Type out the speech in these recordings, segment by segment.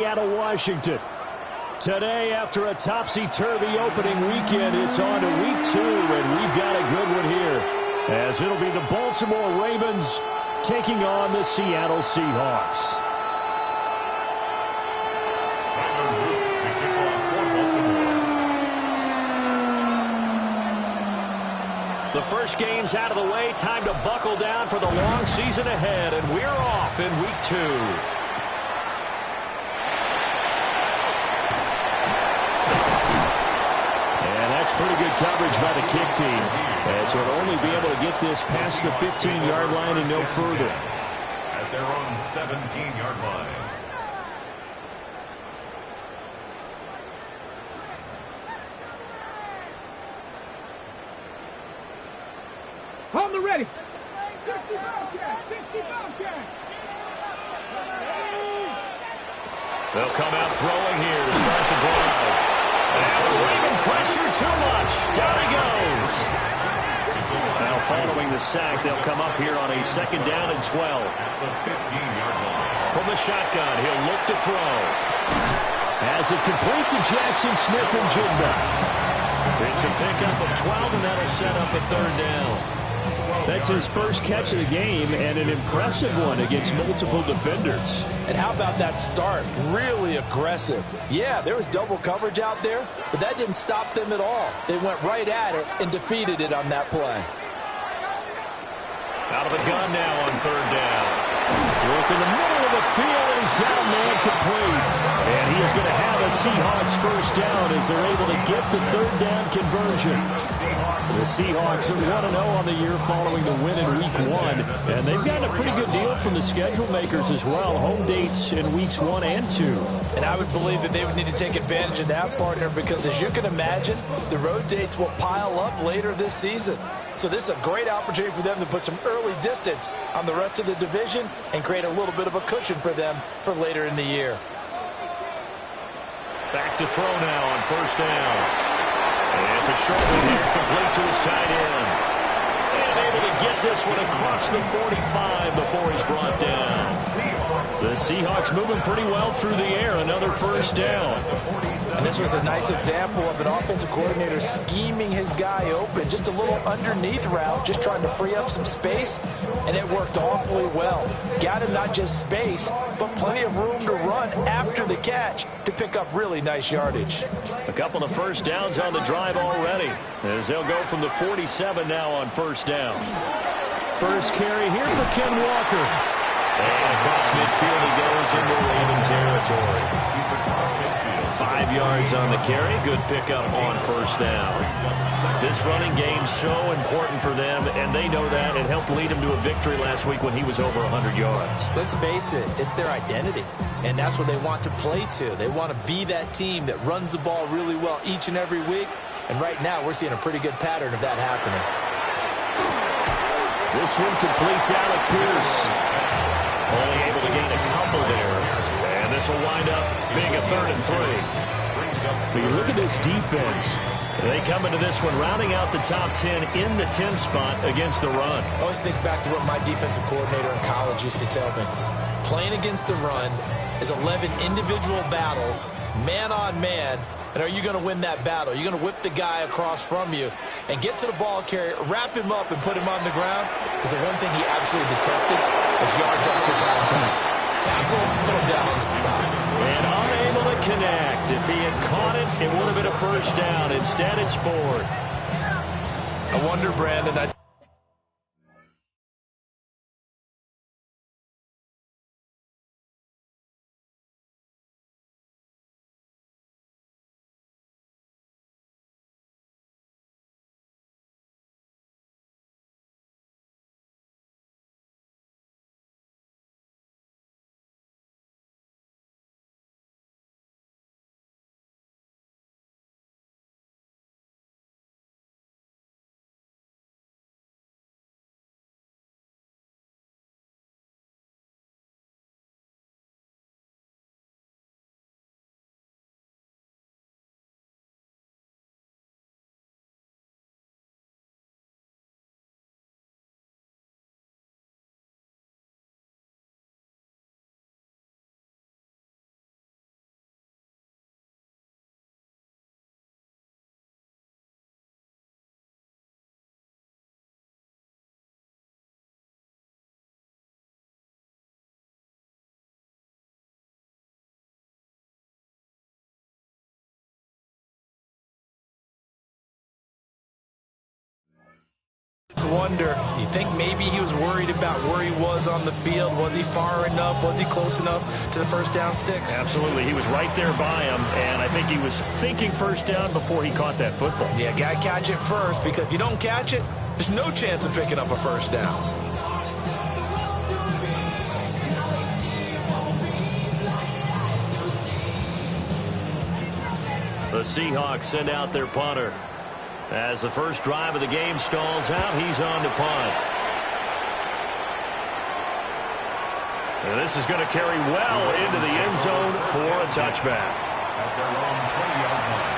Seattle, Washington. Today, after a topsy-turvy opening weekend, it's on to week 2, and we've got a good one here, as it'll be the Baltimore Ravens taking on the Seattle Seahawks. The first game's out of the way. Time to buckle down for the long season ahead, and we're off in week 2. Pretty good coverage by the kick team, as they'll only be able to get this past the 15-yard line and no further. At their own 17-yard line. On the ready. 60 Bobcat. 60 Bobcat. They'll come out throwing here to start the drive. And the Raven pressure too much. Down he goes. Now following the sack, they'll come up here on a 2nd down and 12. At the 15-yard line. From the shotgun, he'll look to throw. As it complete to Jackson Smith and Jigba. It's a pickup of 12, and that'll set up a 3rd down. That's his first catch of the game, and an impressive one against multiple defenders. And how about that start? Really aggressive. Yeah, there was double coverage out there, but that didn't stop them at all. They went right at it and defeated it on that play. Out of the gun now on 3rd down. Work in the middle of the field, and he's got a man complete. And he is going to have a Seahawks 1st down as they're able to get the 3rd down conversion. The Seahawks are 1-0 on the year following the win in week 1. And they've gotten a pretty good deal from the schedule makers as well. Home dates in weeks 1 and 2. And I would believe that they would need to take advantage of that, partner, because as you can imagine, the road dates will pile up later this season. So this is a great opportunity for them to put some early distance on the rest of the division and create a little bit of a cushion for them for later in the year. Back to throw now on 1st down. And it's a short one here, complete to his tight end. And able to get this one across the 45 before he's brought down. The Seahawks moving pretty well through the air. Another 1st down. And this was a nice example of an offensive coordinator scheming his guy open. Just a little underneath route, just trying to free up some space, and it worked awfully well. Got him not just space, but plenty of room to run after the catch to pick up really nice yardage. A couple of 1st downs on the drive already, as they'll go from the 47 now on 1st down. First carry here for Ken Walker. And across midfield he goes into Raven territory. He's across midfield. 5 yards on the carry. Good pickup on 1st down. This running game's so important for them, and they know that. It helped lead him to a victory last week when he was over 100 yards. Let's face it, it's their identity, and that's what they want to play to. They want to be that team that runs the ball really well each and every week, and right now we're seeing a pretty good pattern of that happening. This one completes Alec Pierce. Only able to gain a couple there. And this will wind up being a 3rd and 3. But you look at this defense. They come into this one rounding out the top 10 in the 10th spot against the run. I always think back to what my defensive coordinator in college used to tell me. Playing against the run is 11 individual battles, man on man. And are you going to win that battle? You're going to whip the guy across from you and get to the ball carrier, wrap him up, and put him on the ground. Because the one thing he absolutely detested was yards after contact. Tackle, put him down on the spot. And unable to connect. If he had caught it, it would have been a 1st down. Instead, it's 4th. I wonder, Brandon, wonder, you think maybe he was worried about where he was on the field? Was he far enough? Was he close enough to the first down sticks? Absolutely. He was right there by him, and I think he was thinking first down before he caught that football. Yeah, got to catch it first, because if you don't catch it, there's no chance of picking up a first down. The Seahawks send out their punter. As the first drive of the game stalls out, he's on to punt. And this is going to carry well into the end zone for a touchback. At their own 20-yard line.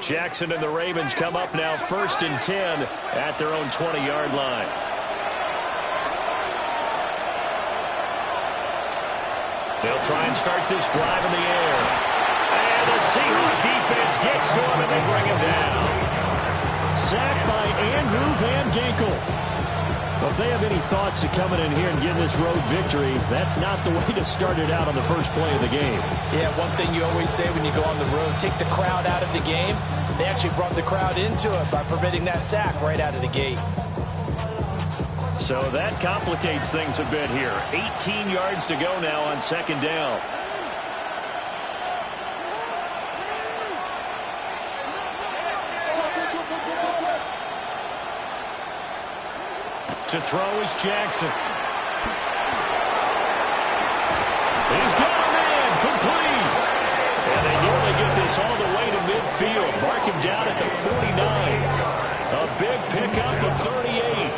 Jackson and the Ravens come up now 1st and 10 at their own 20-yard line. They'll try and start this drive in the air. And the Seahawks defense gets to him and they bring him down. Sacked by Andrew Van Ginkel. Well, if they have any thoughts of coming in here and getting this road victory, that's not the way to start it out on the first play of the game. Yeah, one thing you always say when you go on the road, take the crowd out of the game. They actually brought the crowd into it by permitting that sack right out of the gate. So that complicates things a bit here. 18 yards to go now on 2nd down. To throw is Jackson. He's got a man, complete. And they nearly get this all the way to midfield. Mark him down at the 49. A big pickup of 38.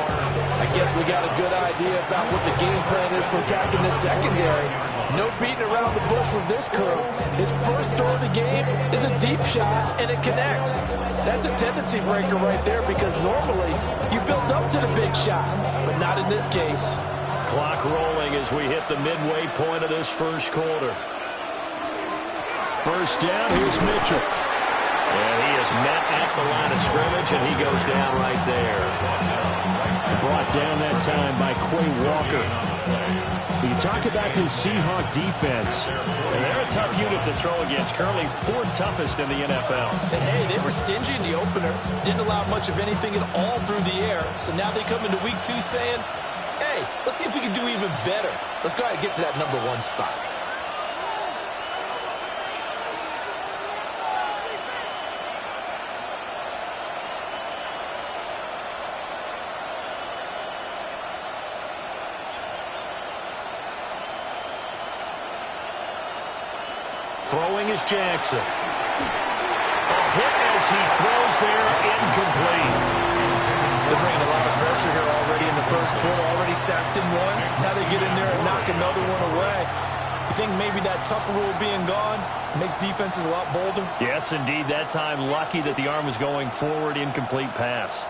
I guess we got a good idea about what the game plan is for attacking this secondary. No beating around the bush with this crew. His first throw of the game is a deep shot, and it connects. That's a tendency breaker right there, because normally you build up to the big shot, but not in this case. Clock rolling as we hit the midway point of this first quarter. First down, here's Mitchell. And he is met at the line of scrimmage, and he goes down right there. Brought down that time by Quay Walker. You talk about this Seahawk defense, and they're a tough unit to throw against, currently 4th toughest in the NFL. And hey, they were stingy in the opener, didn't allow much of anything at all through the air. So now they come into week 2 saying, hey, let's see if we can do even better. Let's go ahead and get to that number 1 spot. Throwing is Jackson. A hit as he throws there, incomplete. They're bringing a lot of pressure here already in the first quarter. Already sacked him once. Now they get in there and knock another one away. You think maybe that Tucker rule being gone makes defenses a lot bolder? Yes, indeed. That time, lucky that the arm was going forward, incomplete pass.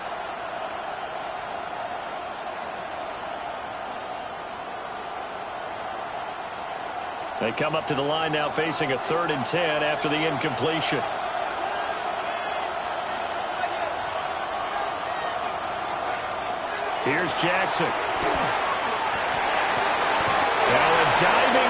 They come up to the line now facing a 3rd and 10 after the incompletion. Here's Jackson. Now a diving.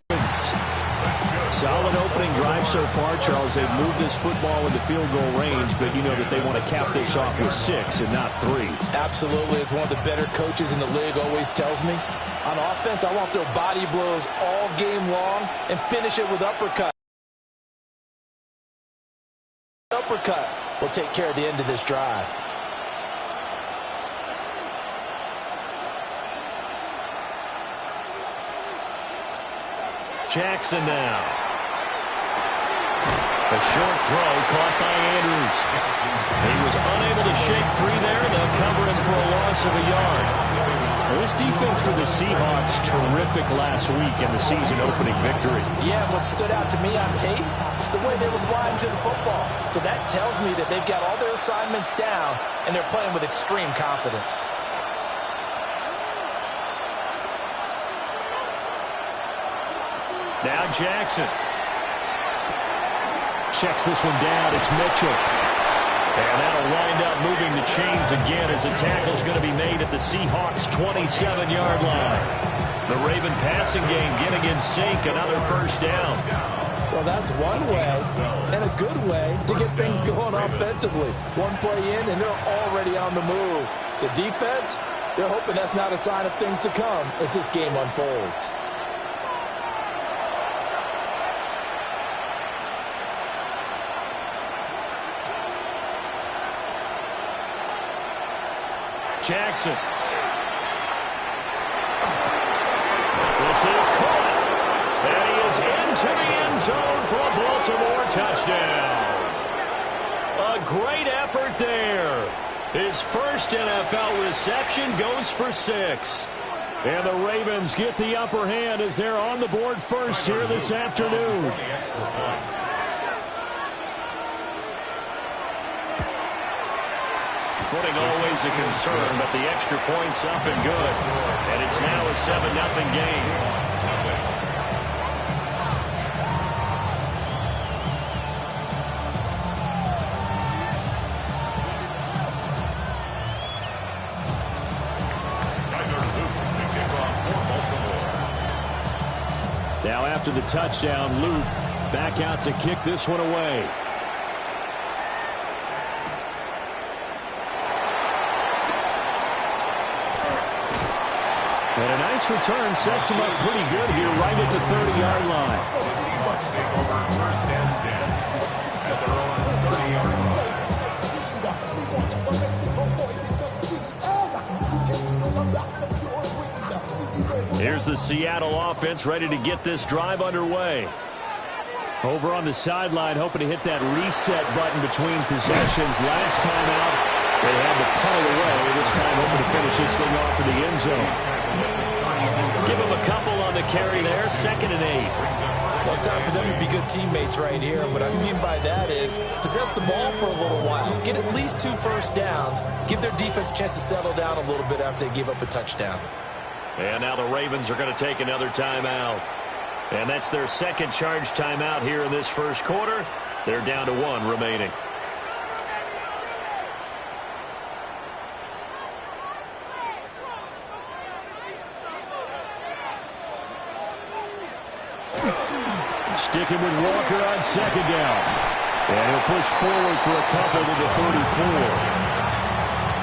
Solid opening drive so far, Charles. They've moved this football into field goal range, but you know that they want to cap this off with 6 and not 3. Absolutely. As one of the better coaches in the league always tells me, on offense, I want their body blows all game long and finish it with uppercut. Uppercut will take care of the end of this drive. Jackson now. A short throw caught by Andrews. He was unable to shake free there. They'll cover him for a loss of a yard. Well, this defense for the Seahawks, terrific last week in the season-opening victory. Yeah, what stood out to me on tape, the way they were flying to the football. So that tells me that they've got all their assignments down, and they're playing with extreme confidence. Now Jackson. Checks this one down. It's Mitchell. And that'll wind up moving the chains again as a tackle's going to be made at the Seahawks' 27-yard line. The Raven passing game getting in sync, another first down. Well, that's one way, and a good way, to get things going offensively. One play in, and they're already on the move. The defense, they're hoping that's not a sign of things to come as this game unfolds. Jackson. This is caught. And he is into the end zone for a Baltimore touchdown. A great effort there. His first NFL reception goes for 6. And the Ravens get the upper hand as they're on the board first here this afternoon. Footing always a concern, but the extra point's up and good. And it's now a 7-0 game. Now after the touchdown, Luke back out to kick this one away. And a nice return sets him up pretty good here right at the 30-yard line. The Seahawks take over first and 10 at their own 30-yard line. Here's the Seattle offense ready to get this drive underway. Over on the sideline, hoping to hit that reset button between possessions. Last time out, they had to punt it away. This time hoping to finish this thing off in the end zone. Give him a couple on the carry there, 2nd and 8. Well, it's time for them to be good teammates right here. What I mean by that is possess the ball for a little while. Get at least 2 first downs. Give their defense a chance to settle down a little bit after they give up a touchdown. And now the Ravens are going to take another timeout. And that's their second charge timeout here in this first quarter. They're down to 1 remaining. Sticking with Walker on 2nd down. And he'll push forward for a couple to the 34.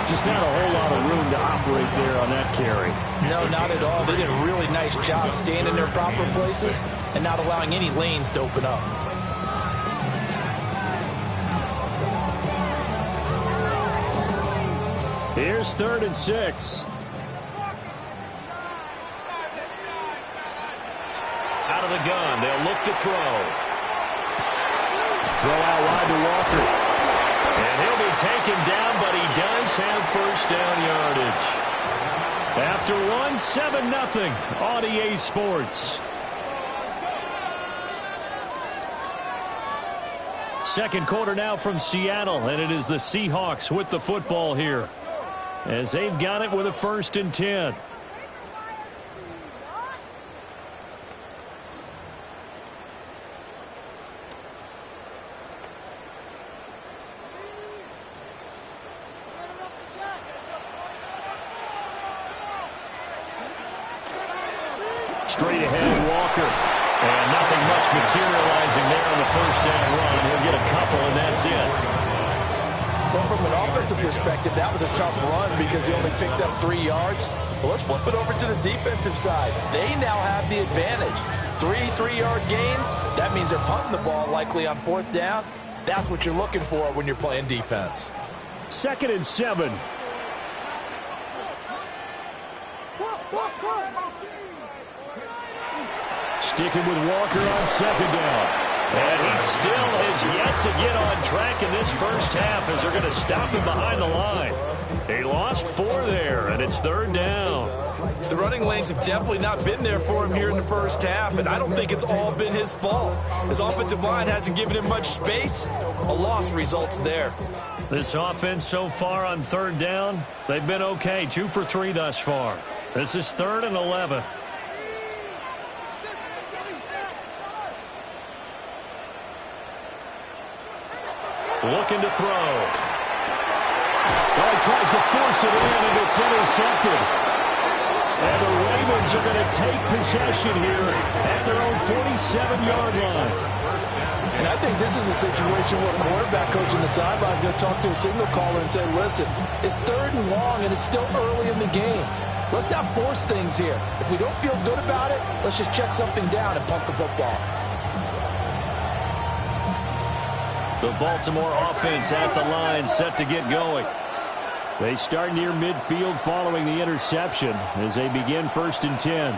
Just not a whole lot of room to operate there on that carry. No, not at all. They did a really nice job staying in their proper places and not allowing any lanes to open up. Here's 3rd and 6. Out of the gun, they'll look to throw. Throw out wide to Walker. And he'll be taken down, but he does have first down yardage. After 1, 7-0 on EA Sports. Second quarter now from Seattle, and it is the Seahawks with the football here, as they've got it with a 1st and 10. Straight ahead, Walker. And nothing much materializing there on the first down run. He'll get a couple, and that's it. Well, from an offensive perspective, that was a tough run because they only picked up 3 yards. Well, let's flip it over to the defensive side. They now have the advantage. 3 3-yard gains. That means they're punting the ball likely on 4th down. That's what you're looking for when you're playing defense. 2nd and 7. Sticking with Walker on 2nd down. And he still has yet to get on track in this first half as they're going to stop him behind the line. He lost 4 there, and it's 3rd down. The running lanes have definitely not been there for him here in the first half, and I don't think it's all been his fault. His offensive line hasn't given him much space. A loss results there. This offense so far on 3rd down, they've been okay. 2 for 3 thus far. This is 3rd and 11. Looking to throw. Well, he tries to force it in, and it's intercepted. And the Ravens are going to take possession here at their own 47-yard line. And I think this is a situation where a quarterback coach on the sideline is going to talk to a signal caller and say, listen, it's 3rd and long, and it's still early in the game. Let's not force things here. If we don't feel good about it, let's just check something down and pump the football. The Baltimore offense at the line, set to get going. They start near midfield following the interception as they begin 1st and 10.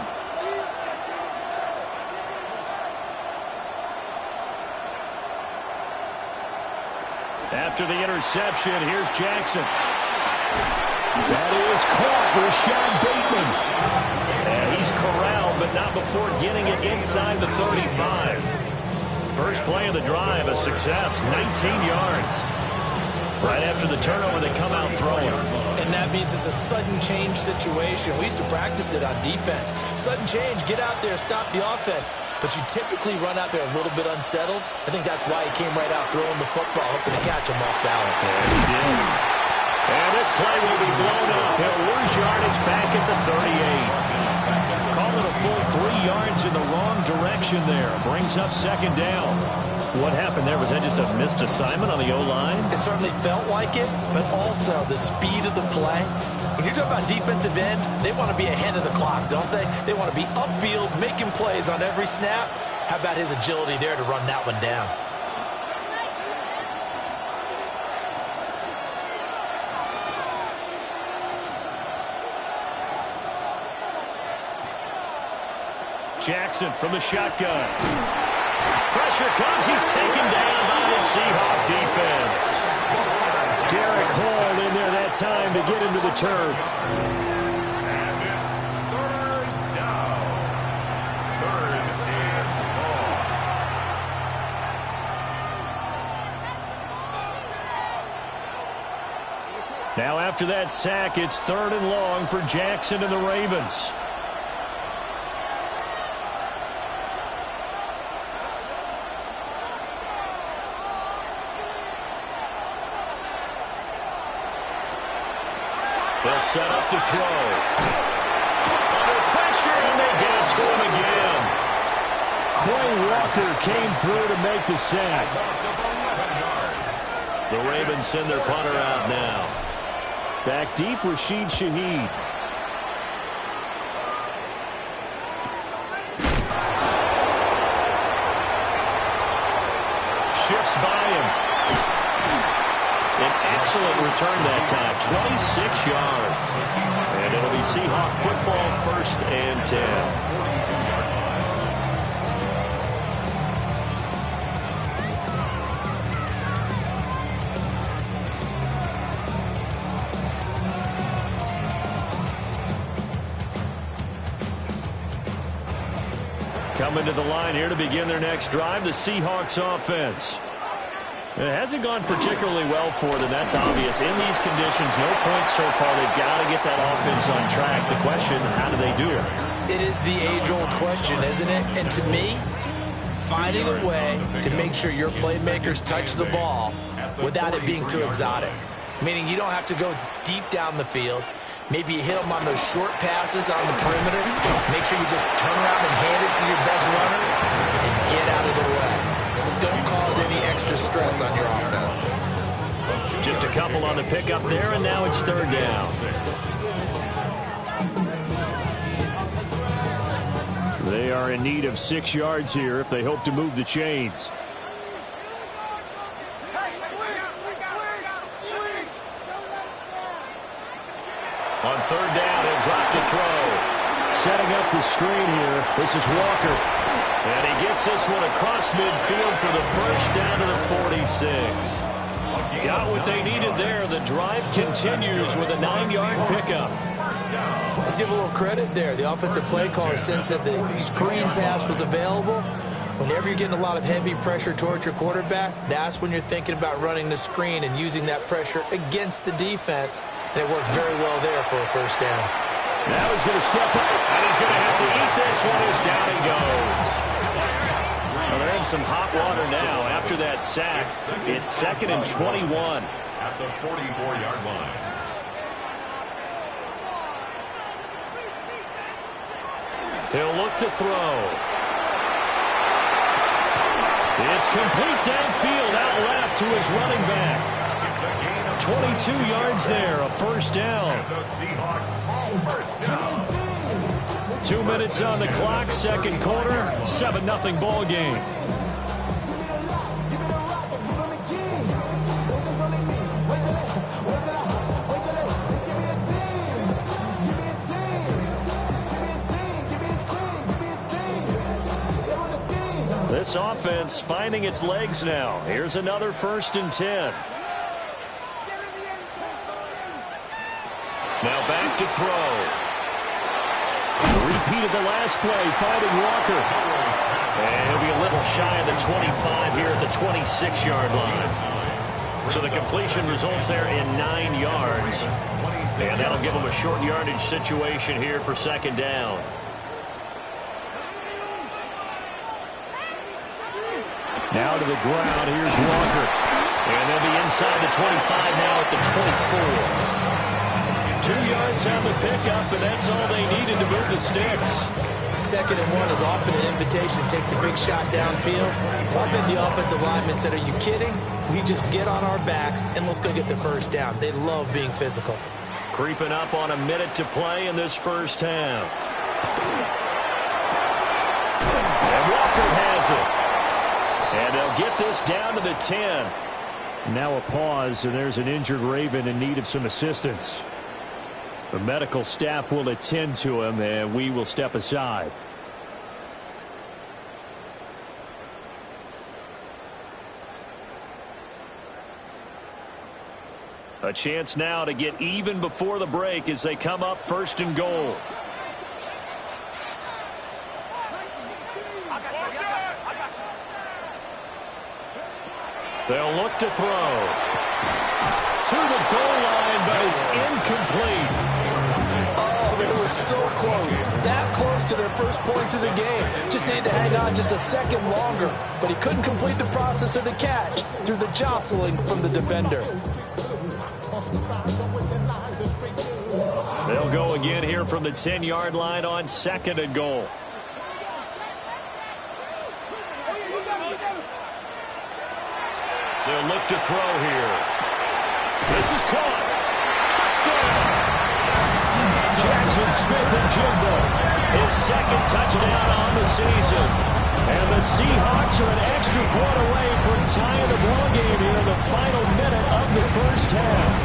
After the interception, here's Jackson. That is caught. Rashad Bateman. And he's corralled, but not before getting it inside the 35. First play of the drive, a success, 19 yards. Right after the turnover, they come out throwing. And that means it's a sudden change situation. We used to practice it on defense. Sudden change, get out there, stop the offense. But you typically run out there a little bit unsettled. I think that's why he came right out throwing the football, hoping to catch him off balance. And he did. And this play will be blown up. He'll lose yardage back at the 38. Call it a full 3 yards in the wrong direction there. Brings up 2nd down. What happened there? Was that just a missed assignment on the O-line? It certainly felt like it, but also the speed of the play. When you're talking about defensive end, they want to be ahead of the clock, don't they? They want to be upfield, making plays on every snap. How about his agility there to run that one down? Jackson from the shotgun. Pressure comes. He's taken down by the Seahawk defense. Derek Hall in there that time to get into the turf. And it's 3rd down. 3rd and long. Now after that sack, it's 3rd and long for Jackson and the Ravens. They'll set up to throw. Under pressure, and they get it to him again. Quay Walker came through to make the sack. The Ravens send their punter out now. Back deep, Rashid Shaheed. Shifts by him. An excellent return that time, 26 yards. And it'll be Seahawk football, 1st and 10. Coming to the line here to begin their next drive, the Seahawks offense. It hasn't gone particularly well for them. That's obvious. In these conditions, no points so far. They've got to get that offense on track. The question, how do they do it? It is the age-old question, isn't it? And to me, finding a way to make sure your playmakers touch the ball without it being too exotic. Meaning you don't have to go deep down the field. Maybe you hit them on those short passes on the perimeter. Make sure you just turn around and hand it to your best runner and get out of the way. Don't cause any extra stress on your offense. Just a couple on the pickup there, and now it's 3rd down. They are in need of 6 yards here if they hope to move the chains. On 3rd down, he'll drop to throw. Setting up the screen here. This is Walker. And he gets this one across midfield for the 1st down to the 46. Got what they needed there. The drive continues with a 9-yard pickup. Let's give a little credit there. The offensive play caller sense that the screen pass was available. Whenever you're getting a lot of heavy pressure towards your quarterback, that's when you're thinking about running the screen and using that pressure against the defense. And it worked very well there for a 1st down. Now he's going to step up, and he's going to have to eat this one as down he goes. Well, they're in some hot water now after that sack. It's 2nd and 21. at the 44-yard line. He'll look to throw. It's complete downfield, out left to his running back. 22 yards there, a first down. And the Seahawks, first down. 2 minutes on the clock, second quarter, 7-0 ball game. This offense finding its legs now. Here's another 1st and 10. Now back to throw. Repeat of the last play, finding Walker. And he'll be a little shy of the 25 here at the 26-yard line. So the completion results there in 9 yards. And that'll give him a short yardage situation here for second down. Now to the ground, here's Walker. And they'll be inside the 25 now at the 24. 2 yards on the pickup, and that's all they needed to move the sticks. 2nd and 1 is often an invitation to take the big shot downfield. I bet the offensive lineman said, are you kidding? We just get on our backs and let's go get the first down. They love being physical. Creeping up on a minute to play in this first half. And Walker has it. And they'll get this down to the 10. Now a pause, and there's an injured Raven in need of some assistance. The medical staff will attend to him, and we will step aside. A chance now to get even before the break as they come up 1st and goal. They'll look to throw. To the goal line, but it's incomplete. Oh, they were so close. That close to their first points of the game. Just needed to hang on just a second longer. But he couldn't complete the process of the catch through the jostling from the defender. They'll go again here from the 10-yard line on 2nd and goal. They'll look to throw here. This is caught. Touchdown! Jackson Smith and Jimbo. His 2nd touchdown on the season. And the Seahawks are an extra point away from tying the ball game here in the final minute of the first half.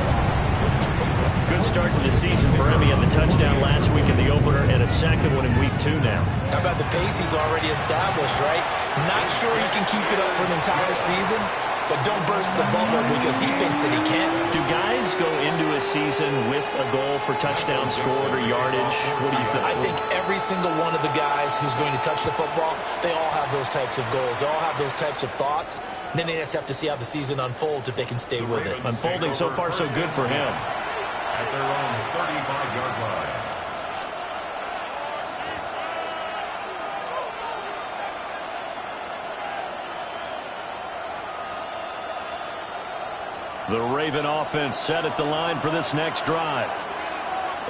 Good start to the season for him. He had the touchdown last week in the opener and a 2nd one in week 2 now. How about the pace he's already established, right? Not sure he can keep it up for an entire season, but don't burst the bubble because he thinks that he can. Do guys go into a season with a goal for touchdown scored or yardage? What do you think? I think every single one of the guys who's going to touch the football, they all have those types of goals. They all have those types of thoughts. Then they just have to see how the season unfolds if they can stay with it. Unfolding so far so good for him. At their own 35-yard line. The Raven offense set at the line for this next drive.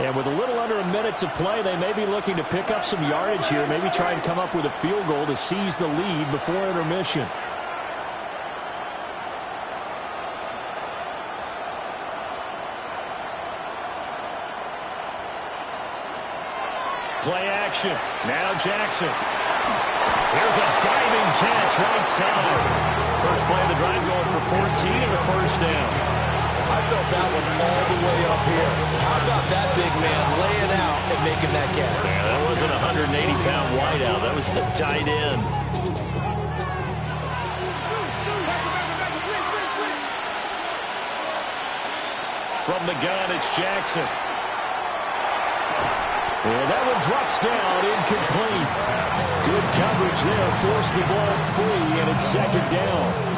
And with a little under a minute to play, they may be looking to pick up some yardage here, maybe try and come up with a field goal to seize the lead before intermission. Play action. Now Jackson. Here's a diving catch right side. First play of the drive going for 14 and a first down. I felt that one all the way up here. How about that big man laying out and making that catch? Yeah, that wasn't a 180-pound wideout. That was the tight end. From the gun, it's Jackson. And that one drops down, incomplete. Good coverage there, forced the ball free, and it's 2nd down.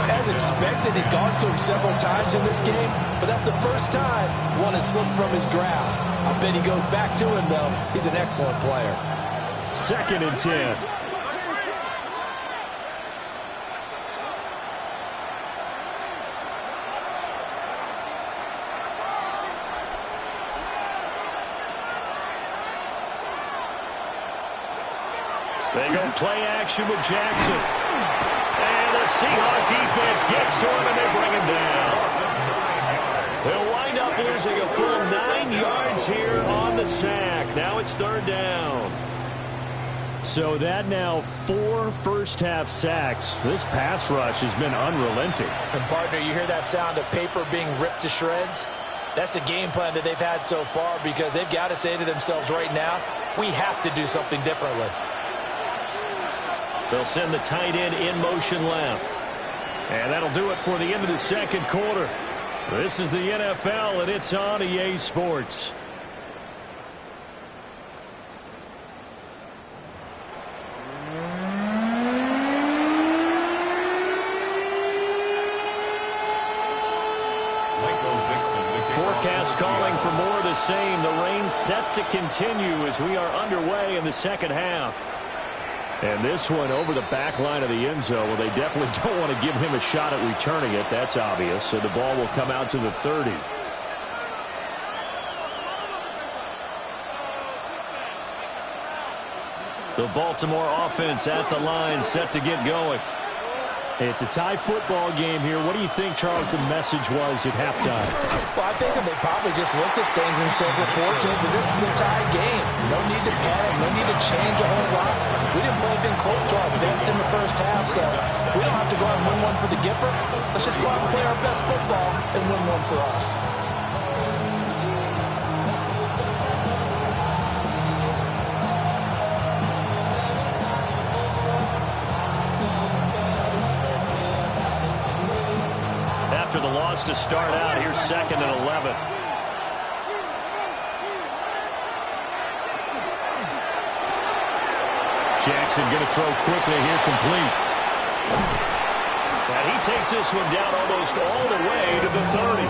As expected, he's gone to him several times in this game, but that's the first time one has slipped from his grasp. I bet he goes back to him, though. He's an excellent player. 2nd and 10. They go play action with Jackson. And the Seahawk defense gets to him, and they bring him down. They'll wind up losing a full 9 yards here on the sack. Now it's third down. So that now 4 first-half sacks. This pass rush has been unrelenting. And, partner, you hear that sound of paper being ripped to shreds? That's the game plan that they've had so far because they've got to say to themselves right now, we have to do something differently. They'll send the tight end in motion left. And that'll do it for the end of the second quarter. This is the NFL, and it's on EA Sports. Forecast calling for more of the same. The rain set to continue as we are underway in the second half. And this one over the back line of the end zone. Well, they definitely don't want to give him a shot at returning it. That's obvious. So the ball will come out to the 30. The Baltimore offense at the line, set to get going. It's a tie football game here. What do you think, Charles, the message was at halftime? Well, I think that they probably just looked at things and said, we're fortunate that this is a tie game. No need to panic. No need to change a whole lot. We didn't play anything close to our best in the first half, so we don't have to go out and win one for the Gipper. Let's just go out and play our best football and win one for us. After the loss to start out, here's 2nd and 11. Jackson going to throw quickly here, complete. And he takes this one down almost all the way to the 30.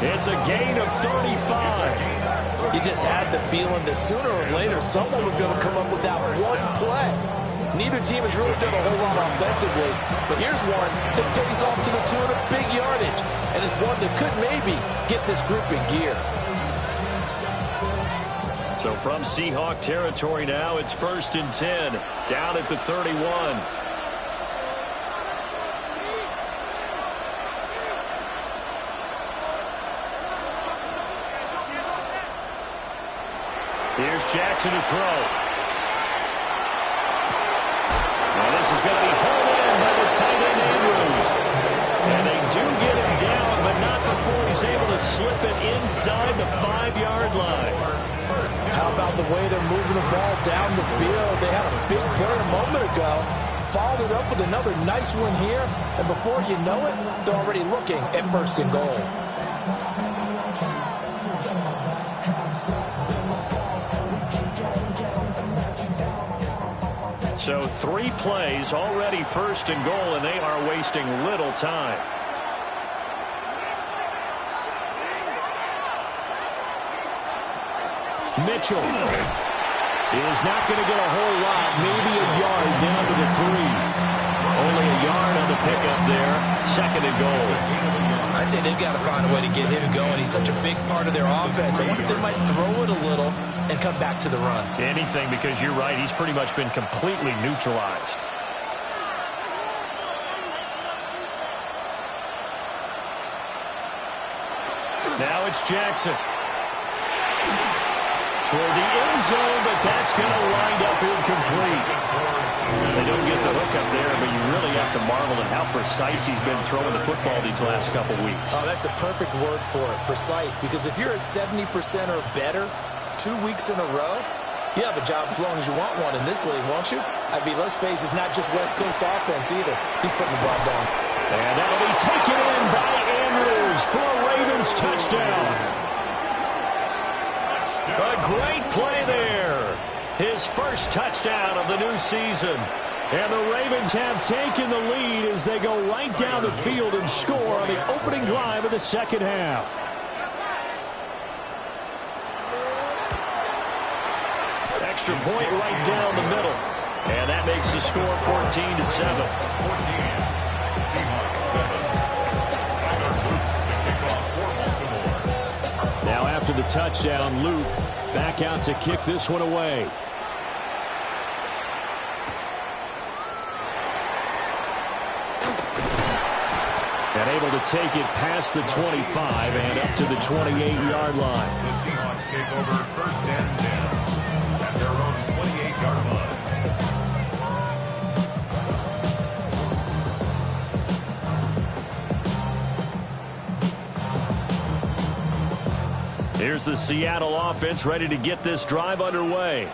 It's a gain of 35. You just had the feeling that sooner or later someone was going to come up with that one play. Neither team has really done a whole lot offensively, but here's one that pays off to the tune of big yardage, and it's one that could maybe get this group in gear. So from Seahawk territory now, it's 1st and 10, down at the 31. Here's Jackson to throw. Now this is going to be hauled in by the tight end Andrews. And they do get him down, but not before he's able to slip it inside the 5-yard line. How about the way they're moving the ball down the field? They had a big play a moment ago. Followed it up with another nice one here. And before you know it, they're already looking at 1st and goal. So 3 plays, already 1st and goal, and they are wasting little time. Mitchell is not going to get a whole lot, maybe a yard down to the 3. Only a yard on the pickup there, 2nd and goal. I'd say they've got to find a way to get him going. He's such a big part of their offense. I wonder if they might throw it a little and come back to the run. Anything, because you're right, he's pretty much been completely neutralized. Now it's Jackson. Toward the end zone, but that's going to wind up incomplete. They don't get the hook up there, but you really have to marvel at how precise he's been throwing the football these last couple weeks. Oh, that's the perfect word for it, precise, because if you're at 70% or better 2 weeks in a row, you have a job as long as you want one in this league, won't you? I mean, let's face it, it's not just West Coast offense either. He's putting the ball down. And that'll be taken in by Andrews for a Ravens touchdown. A great play there. His first touchdown of the new season. And the Ravens have taken the lead as they go right down the field and score on the opening drive of the second half. Extra point right down the middle. And that makes the score 14-7. 14. Seahawks 7. Now after the touchdown, Luke back out to kick this one away. And able to take it past the 25 and up to the 28-yard line. The Seahawks take over 1st and 10 at their own 28-yard line. Here's the Seattle offense ready to get this drive underway.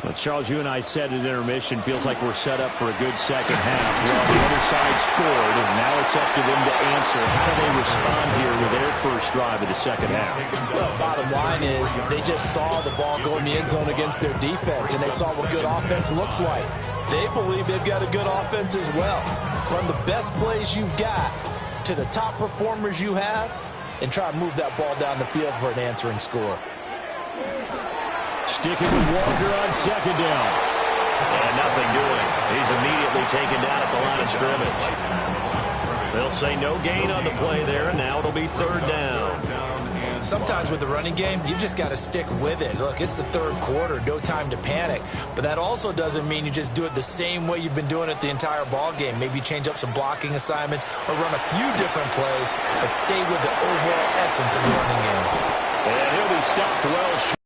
Well, Charles, you and I said at intermission, feels like we're set up for a good second half. Well, the other side scored, and now it's up to them to answer. How do they respond here with their first drive of the second half? Well, bottom line is they just saw the ball go in the end zone against their defense, and they saw what good offense looks like. They believe they've got a good offense as well. Run the best plays you've got to the top performers you have, and try to move that ball down the field for an answering score. Sticking with Walker on second down. And nothing doing. He's immediately taken down at the line of scrimmage. They'll say no gain on the play there, and now it'll be 3rd down. Sometimes with the running game, you've just got to stick with it. Look, it's the 3rd quarter, no time to panic. But that also doesn't mean you just do it the same way you've been doing it the entire ball game. Maybe change up some blocking assignments or run a few different plays, but stay with the overall essence of the running game. And he'll be stopped well short.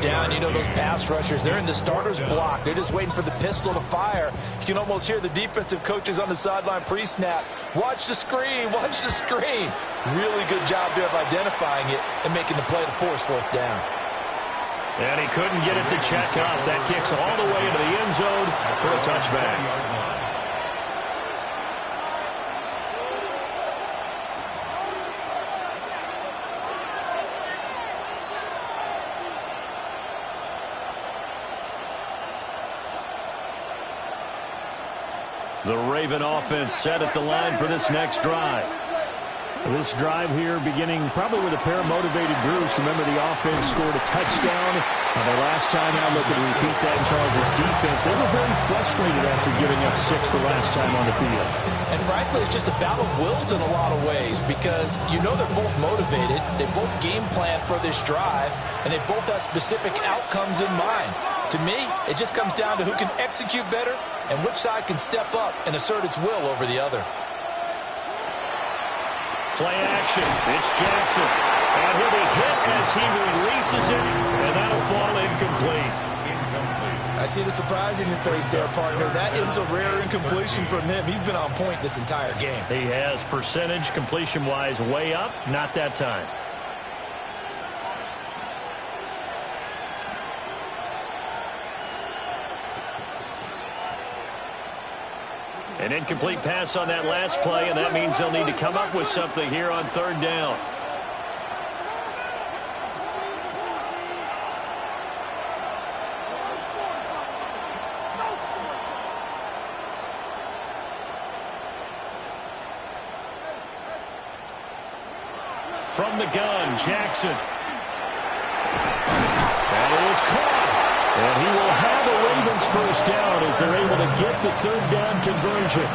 Down, you know those pass rushers, they're in the starter's block. They're just waiting for the pistol to fire. You can almost hear the defensive coaches on the sideline pre-snap. Watch the screen, watch the screen. Really good job there of identifying it and making the play to force 4th down. And he couldn't get it to check up. That kicks all the way into the end zone for a touchback. The Raven offense set at the line for this next drive. This drive here beginning probably with a pair of motivated groups. Remember, the offense scored a touchdown. Their last time out, looking to repeat that in Charles' defense. They were very frustrated after giving up 6 the last time on the field. And frankly, it's just a battle of wills in a lot of ways because you know they're both motivated. They both game plan for this drive, and they both have specific outcomes in mind. To me, it just comes down to who can execute better and which side can step up and assert its will over the other. Play action. It's Jackson. And he'll be hit as he releases it, and that'll fall incomplete. I see the surprise in your face there, partner. That is a rare incompletion from him. He's been on point this entire game. He has percentage completion-wise way up. Not that time. An incomplete pass on that last play, and that means they'll need to come up with something here on 3rd down. From the gun, Jackson. And it was caught. And he will have a Ravens first down as they're able to get the 3rd down conversion.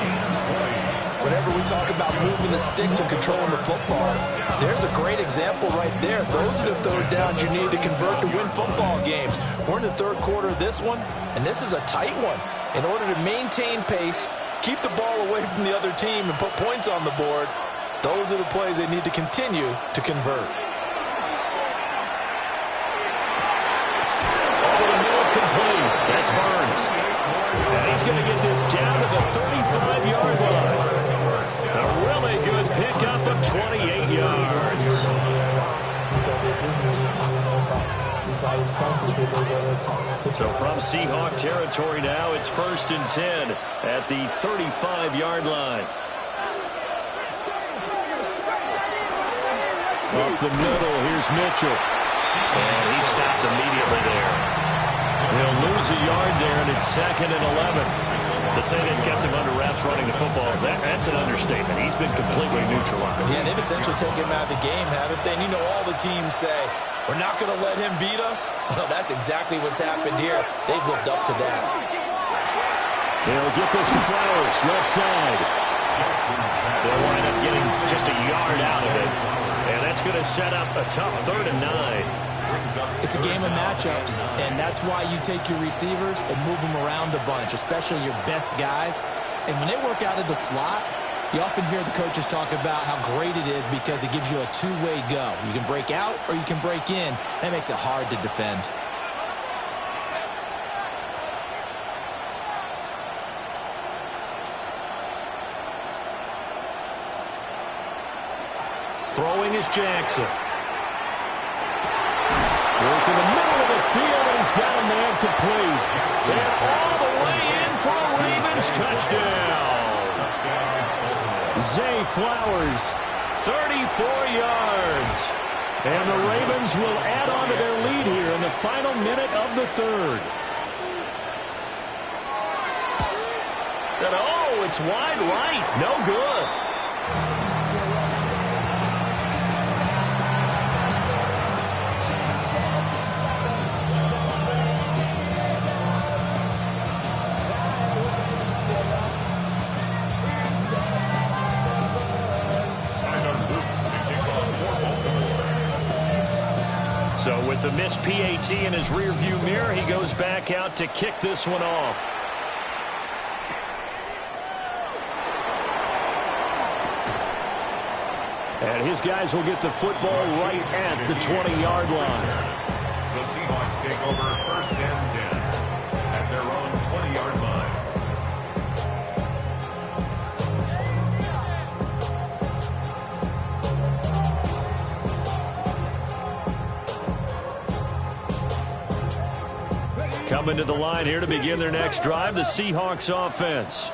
Whenever we talk about moving the sticks and controlling the football, there's a great example right there. Those are the 3rd downs you need to convert to win football games. We're in the 3rd quarter of this one, and this is a tight one. In order to maintain pace, keep the ball away from the other team, and put points on the board, those are the plays they need to continue to convert. Complete. That's Burns. And he's going to get this down to the 35-yard line. A really good pickup of 28 yards. So from Seahawk territory now, it's 1st and 10 at the 35-yard line. Up the middle, here's Mitchell. And he stopped immediately there. He'll lose a yard there, and it's 2nd and 11. To say they've kept him under wraps running the football, that's an understatement. He's been completely neutralized. Yeah, they've essentially taken him out of the game, haven't they? And you know all the teams say, we're not going to let him beat us. Well, that's exactly what's happened here. They've lived up to that. They'll get this to Flowers, left side. They'll wind up getting just a yard out of it. And that's going to set up a tough 3rd and 9. It's a game of matchups, and that's why you take your receivers and move them around a bunch, especially your best guys. And when they work out of the slot, you often hear the coaches talk about how great it is because it gives you a two-way go. You can break out or you can break in. That makes it hard to defend. Throwing is Jackson. Work in the middle of the field, and he's got a man complete. And all the way in for a Ravens touchdown. Zay Flowers, 34 yards. And the Ravens will add on to their lead here in the final minute of the third. And oh, it's wide right. No good. So with the missed PAT in his rearview mirror, he goes back out to kick this one off. And his guys will get the football right at the 20-yard line. The Seahawks take over 1st and 10 at their own 20-yard line. Coming to the line here to begin their next drive, the Seahawks offense.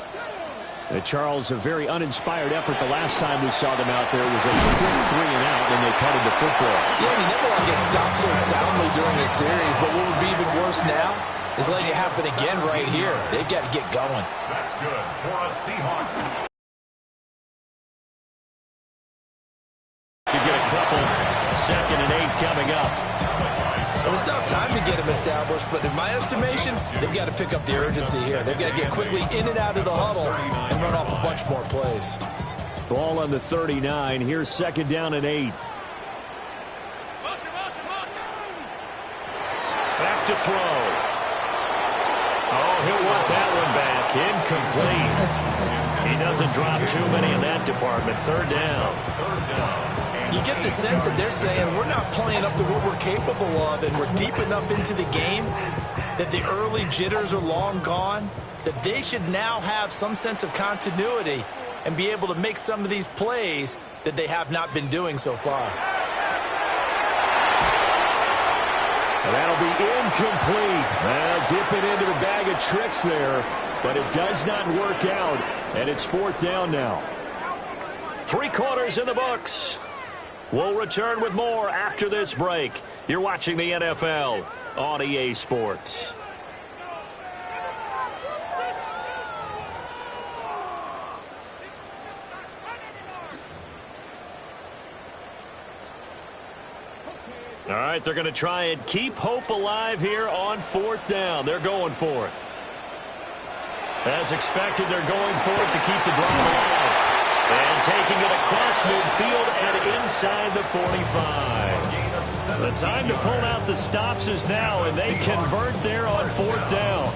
And Charles, a very uninspired effort the last time we saw them out there. It was a quick 3 and out, and they punted the football. Yeah, he never want to get stopped so soundly during the series, but what would be even worse now is letting it happen again right here. They've got to get going. That's good for us Seahawks. To get a couple, 2nd and 8 coming up. Well, it's not time to get him established, but in my estimation, they've got to pick up the urgency here. They've got to get quickly in and out of the huddle and run off a bunch more plays. Ball on the 39. Here's 2nd down and 8. Back to throw. Oh, he'll want that one back. Incomplete. He doesn't drop too many in that department. 3rd down. You get the sense that they're saying we're not playing up to what we're capable of, and we're deep enough into the game that the early jitters are long gone, that they should now have some sense of continuity and be able to make some of these plays that they have not been doing so far. And that'll be incomplete. Well, dipping into the bag of tricks there, but it does not work out, and it's 4th down now. 3 quarters in the books. We'll return with more after this break. You're watching the NFL on EA Sports. All right, they're going to try and keep hope alive here on 4th down. They're going for it. As expected, they're going for it to keep the drive alive. And taking it across midfield and inside the 45. The time to pull out the stops is now, and they convert there on 4th down.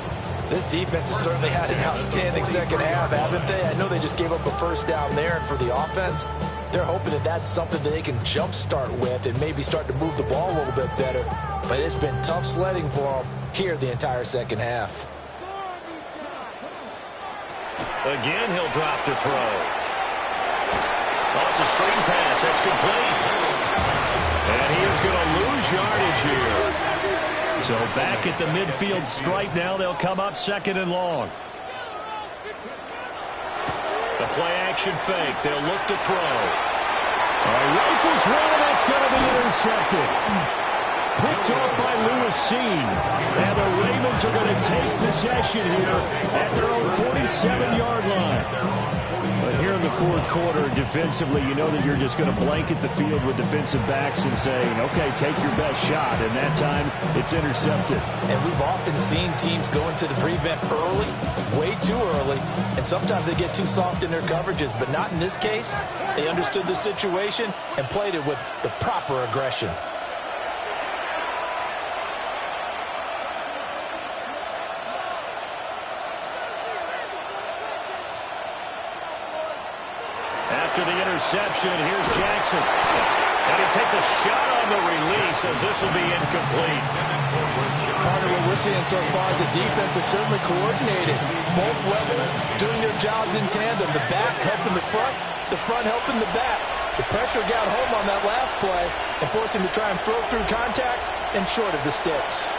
This defense has certainly had an outstanding second half, haven't they? I know they just gave up a 1st down there, and for the offense, they're hoping that that's something that they can jumpstart with and maybe start to move the ball a little bit better. But it's been tough sledding for them here the entire second half. Again, he'll drop to throw. Oh, it's a screen pass. That's complete. And he is going to lose yardage here. So back at the midfield stripe now. They'll come up 2nd and long. The play-action fake. They'll look to throw. Rifles one, and that's going to be intercepted. Picked off by Lewis Seen. And the Ravens are going to take possession here at their own 47-yard line. But here in the 4th quarter, defensively, you know that you're just going to blanket the field with defensive backs and saying, okay, take your best shot. And that time, it's intercepted. And we've often seen teams go into the prevent early, way too early, and sometimes they get too soft in their coverages. But not in this case. They understood the situation and played it with the proper aggression. After the interception, here's Jackson. And he takes a shot on the release as this will be incomplete. Part of what we're seeing so far is the defense is certainly coordinated. Both levels doing their jobs in tandem. The back helping the front helping the back. The pressure got home on that last play and forced him to try and throw through contact and short of the sticks.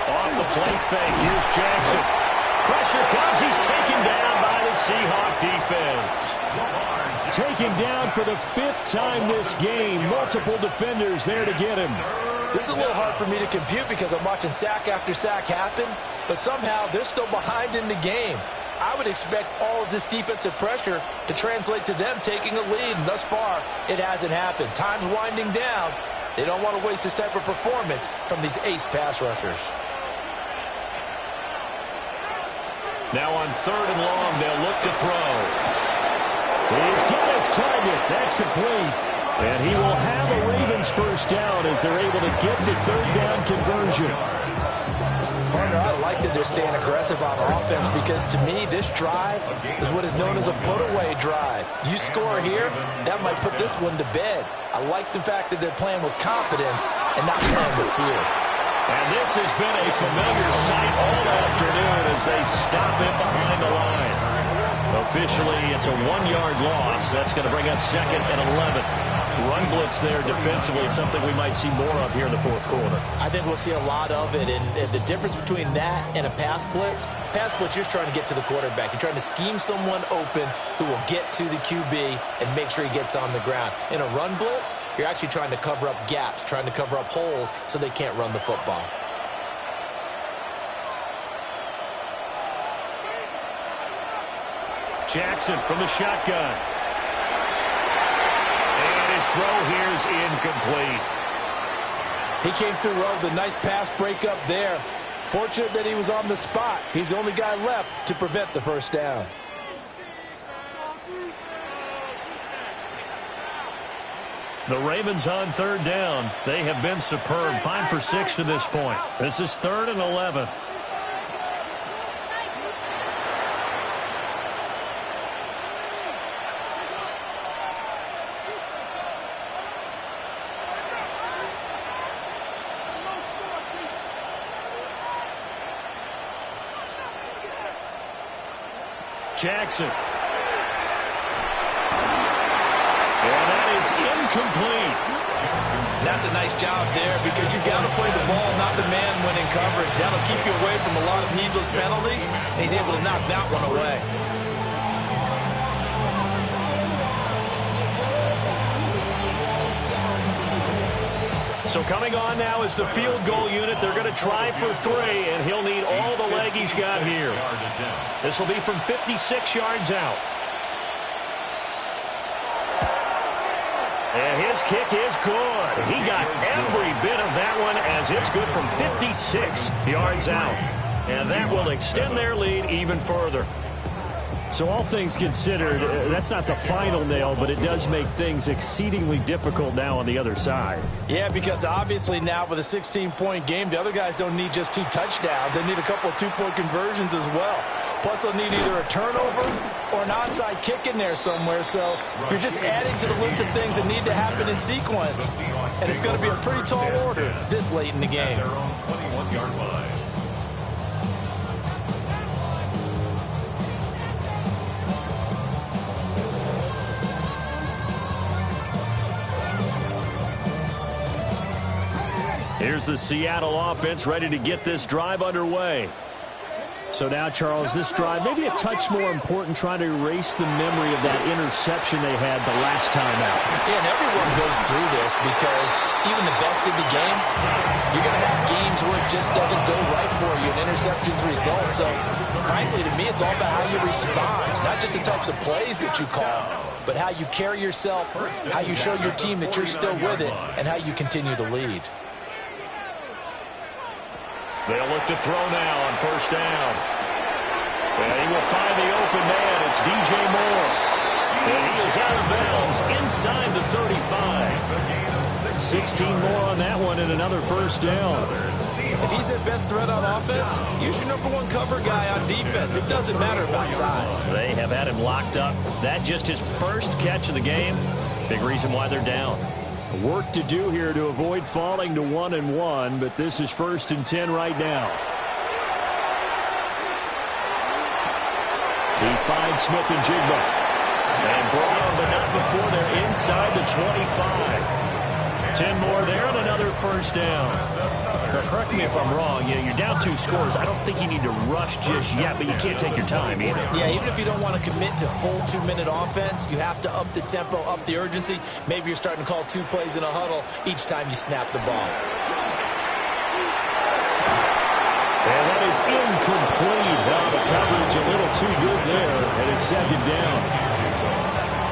Off the play fake, here's Jackson. Pressure comes, he's taken down by the Seahawk defense. Taken down for the 5th time this game. Multiple defenders there to get him. This is a little hard for me to compute because I'm watching sack after sack happen, but somehow they're still behind in the game. I would expect all of this defensive pressure to translate to them taking a lead, and thus far, it hasn't happened. Time's winding down. They don't want to waste this type of performance from these ace pass rushers. Now on 3rd and long, they'll look to throw. He's got his target. That's complete. And he will have a Ravens first down as they're able to get the 3rd down conversion. Partner, I like that they're staying aggressive on offense because to me, this drive is what is known as a put-away drive. You score here, that might put this one to bed. I like the fact that they're playing with confidence and not playing with fear. And this has been a familiar sight all afternoon as they stop him behind the line. Officially, it's a 1-yard loss. That's going to bring up 2nd and 11. Run blitz there defensively, something we might see more of here in the 4th quarter. I think we'll see a lot of it, and the difference between that and a pass blitz, you're trying to get to the quarterback. You're trying to scheme someone open who will get to the QB and make sure he gets on the ground. In a run blitz, you're actually trying to cover up gaps, trying to cover up holes so they can't run the football. Jackson from the shotgun. And his throw here is incomplete. He came through well with a nice pass breakup there. Fortunate that he was on the spot. He's the only guy left to prevent the first down. The Ravens on 3rd down. They have been superb. 5 for 6 to this point. This is 3rd and 11. Jackson. And that is incomplete. That's a nice job there because you've got to play the ball, not the man when in coverage. That'll keep you away from a lot of needless penalties, and he's able to knock that one away. So coming on now is the field goal unit. They're going to try for 3, and he'll need all the leg he's got here. This will be from 56 yards out. And his kick is good. He got every bit of that one as it's good from 56 yards out. And that will extend their lead even further. So all things considered, that's not the final nail, but it does make things exceedingly difficult now on the other side. Yeah, because obviously now with a 16-point game, the other guys don't need just 2 touchdowns. They need a couple of 2-point conversions as well. Plus, they'll need either a turnover or an onside kick in there somewhere. So you're just adding to the list of things that need to happen in sequence. And it's going to be a pretty tall order this late in the game. Here's the Seattle offense ready to get this drive underway. So now, Charles, this drive maybe a touch more important, trying to erase the memory of that interception they had the last time out. Yeah, and everyone goes through this because even the best in the game, you're going to have games where it just doesn't go right for you, and interceptions result. So, frankly, to me, it's all about how you respond, not just the types of plays that you call, but how you carry yourself, how you show your team that you're still with it, and how you continue to lead. They'll look to throw now on first down. And he will find the open man. It's DJ Moore. And he is out of bounds inside the 35. 16 more on that one and another first down. If he's their best threat on offense, use your #1 cover guy on defense. It doesn't matter about size. They have had him locked up. That just his first catch of the game. Big reason why they're down. Work to do here to avoid falling to 1-1, but this is 1st and 10 right now. He finds Smith and Jigba. And brought on, but not before they're inside the 25. 10 more there and another first down. Now, correct me if I'm wrong. You're down 2 scores. I don't think you need to rush just yet, but you can't take your time either. Yeah, even if you don't want to commit to full 2-minute offense, you have to up the tempo, up the urgency. Maybe you're starting to call 2 plays in a huddle each time you snap the ball. And that is incomplete. Now the coverage a little too good there, and it's 2nd down.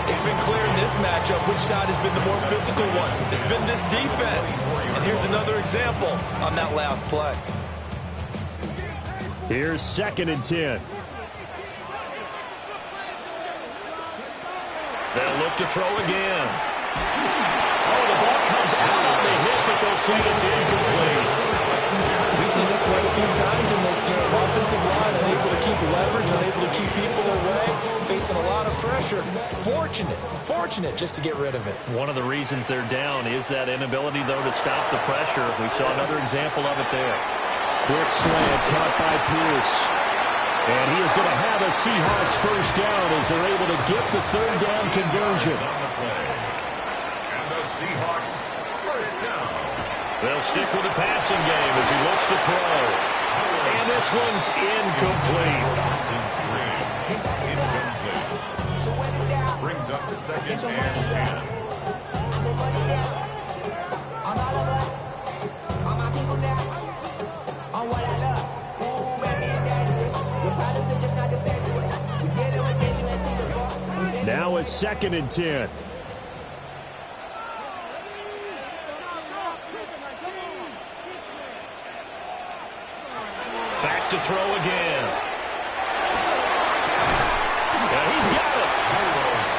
It's been clear in this matchup which side has been the more physical one. It's been this defense. And here's another example on that last play. Here's 2nd and 10. They'll look to throw again. Oh, the ball comes out on the hit, but they'll say it's incomplete. We've seen this quite a few times in this game. Offensive line unable to keep leverage, unable to keep people away, facing a lot of pressure. Fortunate just to get rid of it. One of the reasons they're down is that inability, though, to stop the pressure. We saw another example of it there. Quick slant caught by Pierce. And he is going to have a Seahawks first down as they're able to get the 3rd down conversion. And the Seahawks first down. They'll stick with the passing game as he looks to throw. And this one's incomplete. Incomplete. Brings up 2nd and 10. Now it's 2nd and 10. Back to throw again. And he's got it.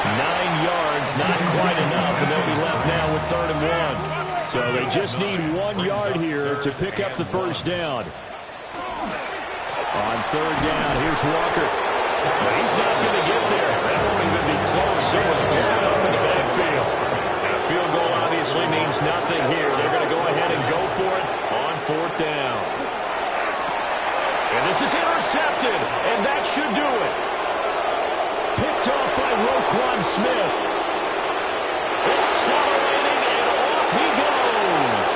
9 yards, not quite enough, and they'll be left now with 3rd and 1. So they just need 1 yard here to pick up the first down. On 3rd down, here's Walker. But he's not going to get there. That won't even be close. It was blown up in the backfield. And a field goal obviously means nothing here. They're going to go ahead and go for it on 4th down. And this is intercepted, and that should do it. Picked off by Roquan Smith. Accelerating, and off he goes.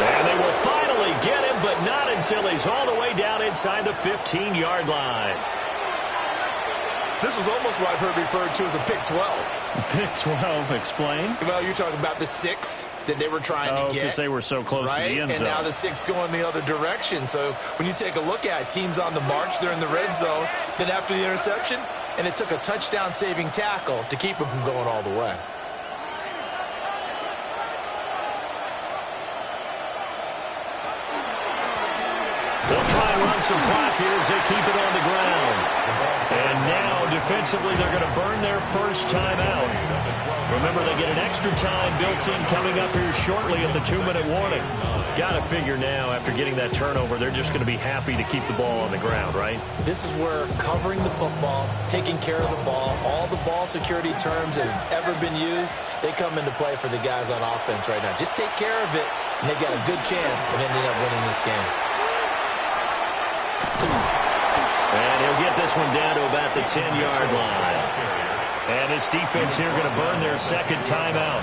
And they will finally get him, but not until he's all the way down inside the 15-yard line. This was almost what I've heard referred to as a pick 12. Pick 12, explain. Well, you're talking about the 6 that they were trying to get. Because they were so close to the end zone. And now the 6 going the other direction. So when you take a look at teams on the march, they're in the red zone. Then after the interception, and it took a touchdown-saving tackle to keep them from going all the way. They'll try and run some clock here as they keep it on the ground. And now, defensively, they're going to burn their first timeout. Remember, they get an extra time built in coming up here shortly at the 2-minute warning. Got to figure now, after getting that turnover, they're just going to be happy to keep the ball on the ground, right? This is where covering the football, taking care of the ball, all the ball security terms that have ever been used, they come into play for the guys on offense right now. Just take care of it, and they've got a good chance of ending up winning this game. And he'll get this one down to about the 10-yard line. And this defense here going to burn their 2nd timeout.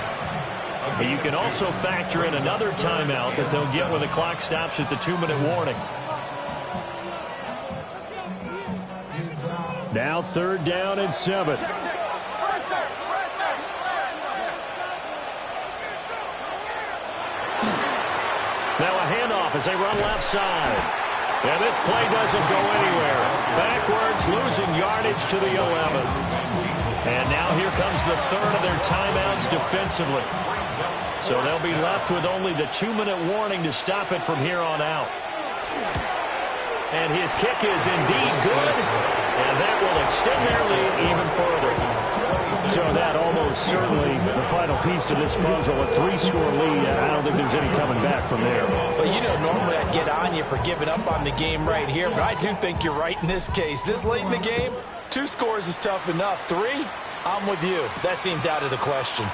But you can also factor in another timeout that they'll get when the clock stops at the 2-minute warning. Now 3rd down and 7. Now a handoff as they run left side. And this play doesn't go anywhere. Backwards, losing yardage to the 11. And now here comes the 3rd of their timeouts defensively. So they'll be left with only the 2-minute warning to stop it from here on out. And his kick is indeed good. And that will extend their lead even further. So that almost most certainly the final piece to this puzzle. A 3-score lead. I don't think there's any coming back from there. Well, you know, normally I'd get on you for giving up on the game right here, but I do think you're right in this case. This late in the game, 2 scores is tough enough. 3, I'm with you. That seems out of the question.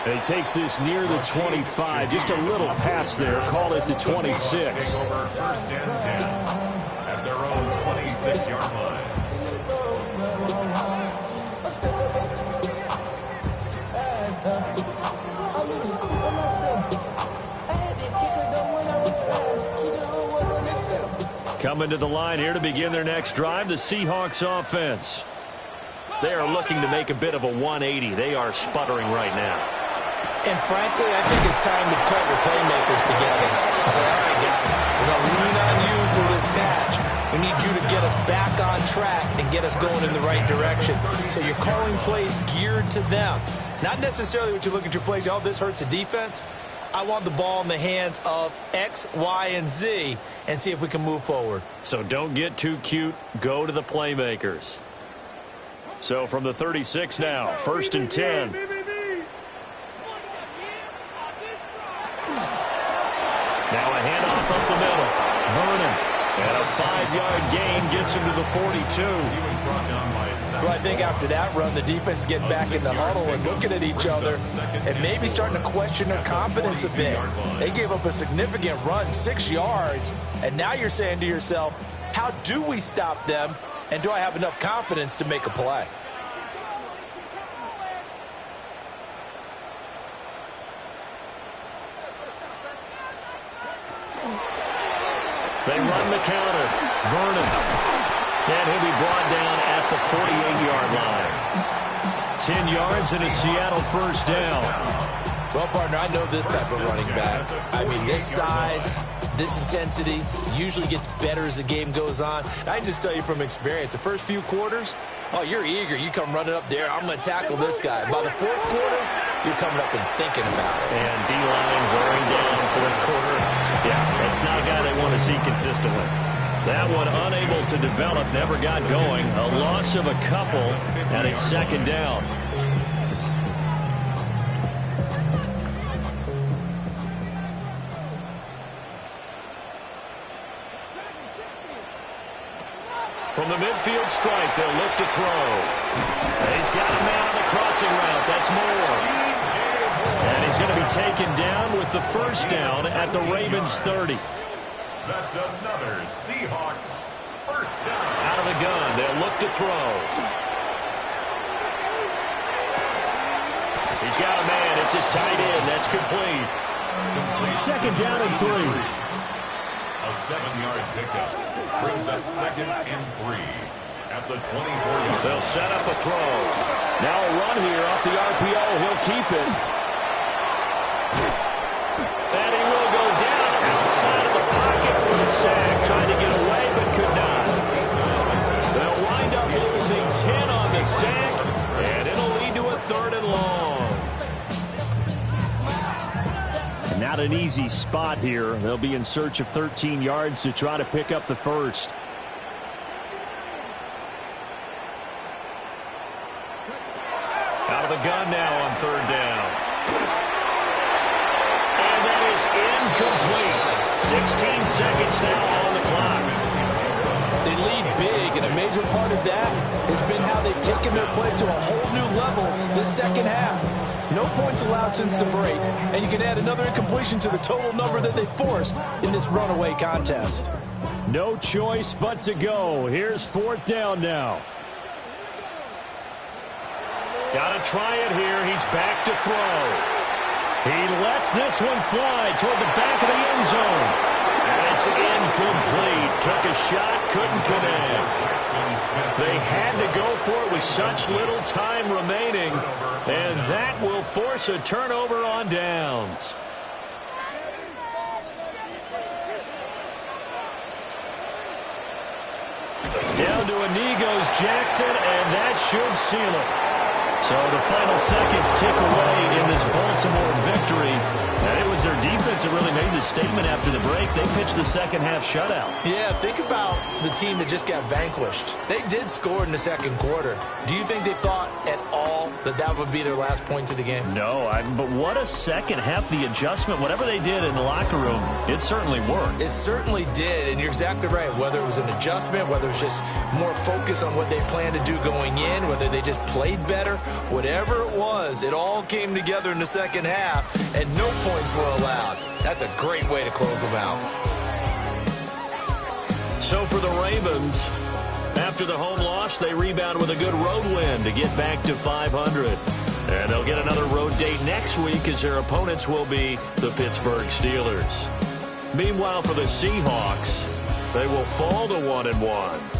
He takes this near the 25. Just a little pass there. Call it the 26. Over first and 10 at their own 26-yard line. Coming to the line here to begin their next drive, the Seahawks offense. They are looking to make a bit of a 180. They are sputtering right now. And frankly, I think it's time to call your playmakers together and say, all right, guys, we're going to lean on you through this patch. We need you to get us back on track and get us going in the right direction. So you're calling plays geared to them. Not necessarily what you look at your plays, oh, this hurts the defense. I want the ball in the hands of X, Y, and Z and see if we can move forward. So don't get too cute. Go to the playmakers. So from the 36 now, 1st and 10. Now a handoff up the middle. Vernon. And a 5-yard gain gets him to the 42. Well, I think after that run, the defense getting back in the huddle and looking at each other and maybe starting to question their confidence a bit. They gave up a significant run, 6 yards, and now you're saying to yourself, how do we stop them, and do I have enough confidence to make a play? They run the counter. Vernon. And he'll be brought down at the 48-yard line. 10 yards and a Seattle first down. Well, partner, I know this type of running back. I mean, this size, this intensity usually gets better as the game goes on. I can just tell you from experience, the first few quarters, oh, you're eager. You come running up there, I'm going to tackle this guy. By the 4th quarter, you're coming up and thinking about it. And D-line wearing down 4th quarter. Yeah, that's not a guy they want to see consistently. That one unable to develop, never got going. A loss of a couple, and it's 2nd down. From the midfield strike, they'll look to throw. He's got a man on the crossing route. That's Moore. And he's going to be taken down with the first down at the Ravens 30. That's another Seahawks first down. Out of the gun, they'll look to throw. He's got a man. It's his tight end. That's complete. 2nd down and 3. A 7-yard pickup brings up 2nd and 3 at the 24-yard. They'll set up a throw. Now a run here off the RPO. He'll keep it. And he will go down outside of the pocket for the sack. Trying to get away, but could not. They'll wind up losing 10 on the sack, and it'll lead to a 3rd and long. Not an easy spot here. They'll be in search of 13 yards to try to pick up the first. Out of the gun now on 3rd down. And that is incomplete. 16 seconds now on the clock. They lead big, and a major part of that has been how they've taken their play to a whole new level this 2nd half. No points allowed since the break, and you can add another incompletion to the total number that they forced in this runaway contest. No choice but to go. Here's 4th down now. Got to try it here. He's back to throw. He lets this one fly toward the back of the end zone. And it's incomplete. Took a shot, couldn't connect. They had to go for it with such little time remaining. And that will force a turnover on downs. Down to a knee goes Jackson, and that should seal it. So the final seconds tick away in this Baltimore victory. And it was their defense that really made the statement after the break. They pitched the second half shutout. Yeah, think about the team that just got vanquished. They did score in the second quarter. Do you think they thought at all that that would be their last points of the game? No, but what a second half. The adjustment, whatever they did in the locker room, it certainly worked. It certainly did, and you're exactly right. Whether it was an adjustment, whether it was just more focus on what they planned to do going in, whether they just played better, whatever it was, it all came together in the second half, and no points were allowed. That's a great way to close them out. So for the Ravens, after the home loss, they rebound with a good road win to get back to 500. And they'll get another road date next week as their opponents will be the Pittsburgh Steelers. Meanwhile, for the Seahawks, they will fall to 1-1.